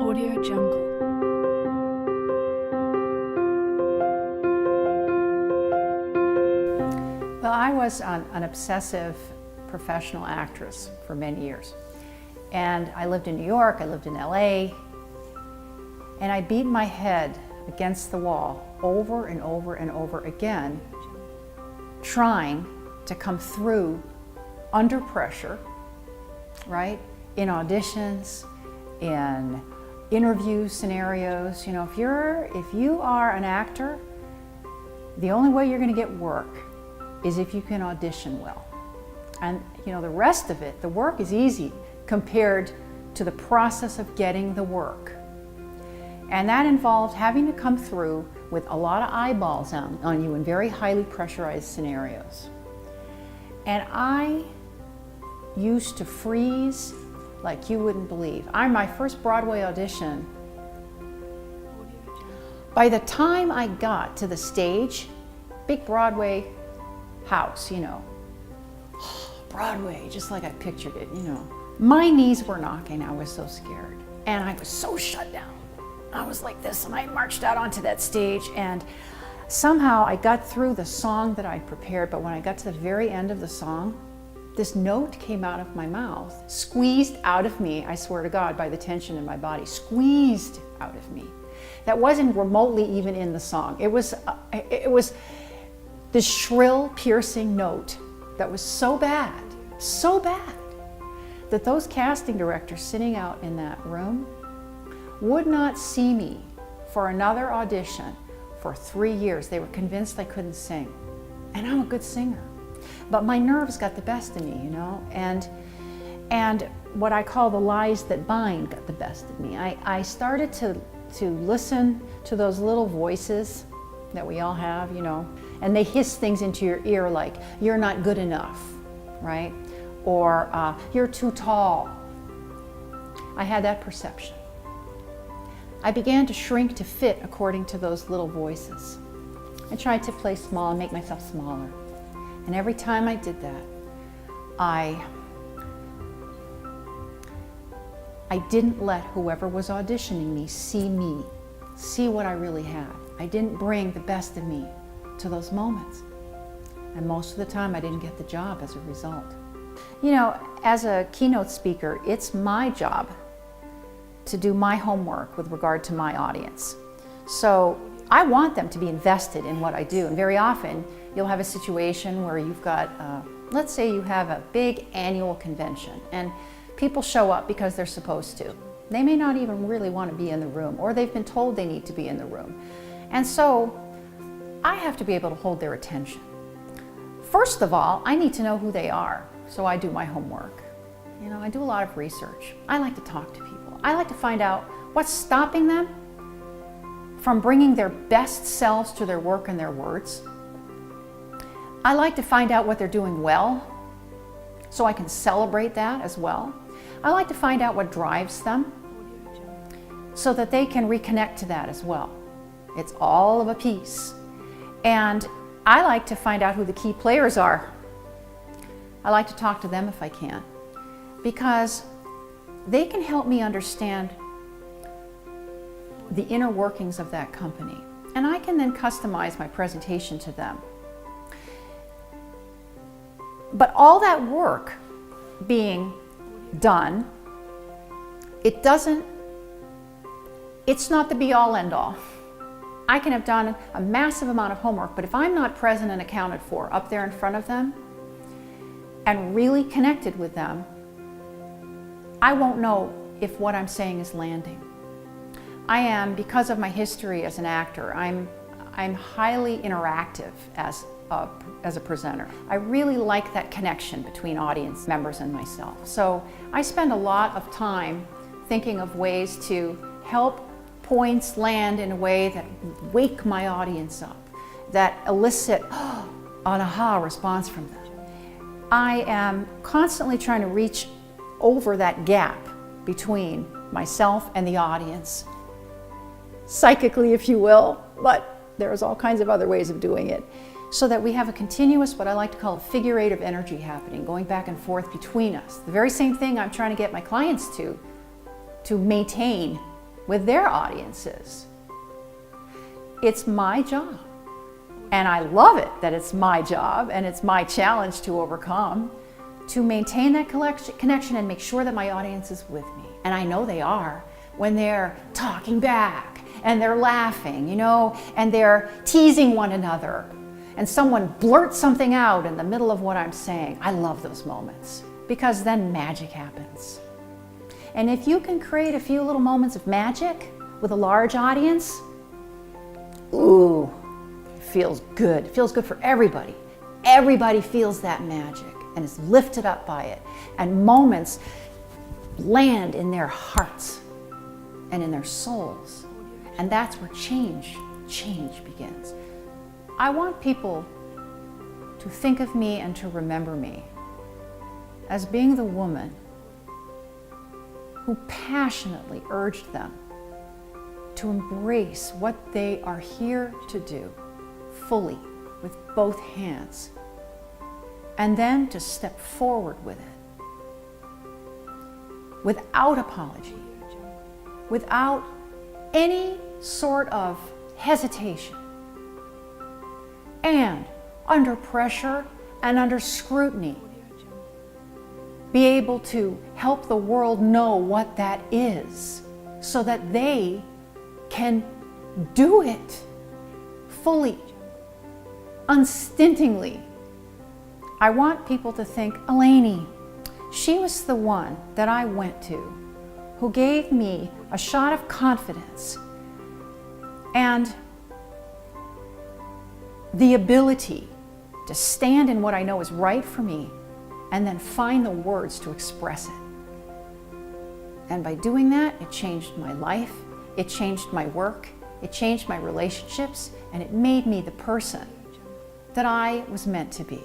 Audio Jungle. Well, I was an obsessive professional actress for many years. And I lived in New York, I lived in LA, and I beat my head against the wall over and over and over again, trying to come through under pressure, right? In auditions, in interview scenarios. You know, if you are an actor, the only way you're going to get work is if you can audition well. And you know, the rest of it, the work is easy compared to the process of getting the work. And that involved having to come through with a lot of eyeballs on you in very highly pressurized scenarios. And I used to freeze like you wouldn't believe. My first Broadway audition, by the time I got to the stage, big Broadway house, you know, Broadway, just like I pictured it, you know. My knees were knocking, I was so scared. And I was so shut down. I was like this, and I marched out onto that stage, and somehow I got through the song that I'd prepared, but when I got to the very end of the song, this note came out of my mouth, squeezed out of me, I swear to God, by the tension in my body, squeezed out of me. That wasn't remotely even in the song. It was this shrill, piercing note that was so bad, that those casting directors sitting out in that room would not see me for another audition for 3 years. They were convinced I couldn't sing. And I'm a good singer. But my nerves got the best of me, you know, and what I call the lies that bind got the best of me. I started to listen to those little voices that we all have, you know, and they hiss things into your ear like, you're not good enough, right? Or you're too tall. I had that perception. I began to shrink to fit according to those little voices. I tried to play small and make myself smaller. And every time I did that, I didn't let whoever was auditioning me, see what I really had. I didn't bring the best of me to those moments. And most of the time I didn't get the job as a result. You know, as a keynote speaker, it's my job to do my homework with regard to my audience. So I want them to be invested in what I do. And very often you'll have a situation where you've got, let's say you have a big annual convention and people show up because they're supposed to. They may not even really want to be in the room, or they've been told they need to be in the room. And so I have to be able to hold their attention. First of all, I need to know who they are, so I do my homework. You know, I do a lot of research. I like to talk to people. I like to find out what's stopping them from bringing their best selves to their work and their words. I like to find out what they're doing well, so I can celebrate that as well. I like to find out what drives them, so that they can reconnect to that as well. It's all of a piece. And I like to find out who the key players are. I like to talk to them if I can, because they can help me understand the inner workings of that company. And I can then customize my presentation to them. But all that work being done, it's not the be-all end-all. I can have done a massive amount of homework, but if I'm not present and accounted for up there in front of them and really connected with them, I won't know if what I'm saying is landing. I am, because of my history as an actor, I'm highly interactive as a presenter. I really like that connection between audience members and myself. So I spend a lot of time thinking of ways to help points land in a way that wake my audience up, that elicit an aha response from them. I am constantly trying to reach over that gap between myself and the audience, psychically, if you will, but there's all kinds of other ways of doing it, so that we have a continuous, what I like to call a figure eight of energy happening, going back and forth between us. The very same thing I'm trying to get my clients to maintain with their audiences. It's my job. And I love it that it's my job and it's my challenge to overcome, to maintain that connection and make sure that my audience is with me. And I know they are when they're talking back and they're laughing, and they're teasing one another. And someone blurts something out in the middle of what I'm saying. I love those moments because then magic happens. And if you can create a few little moments of magic with a large audience, ooh, it feels good. It feels good for everybody. Everybody feels that magic and is lifted up by it. And moments land in their hearts and in their souls. And that's where change begins. I want people to think of me and to remember me as being the woman who passionately urged them to embrace what they are here to do fully with both hands, and then to step forward with it without apology, without any sort of hesitation, and under pressure and under scrutiny, be able to help the world know what that is so that they can do it fully, unstintingly. I want people to think, Eleni, she was the one that I went to who gave me a shot of confidence and the ability to stand in what I know is right for me and then find the words to express it. And by doing that, it changed my life, it changed my work, it changed my relationships, and it made me the person that I was meant to be.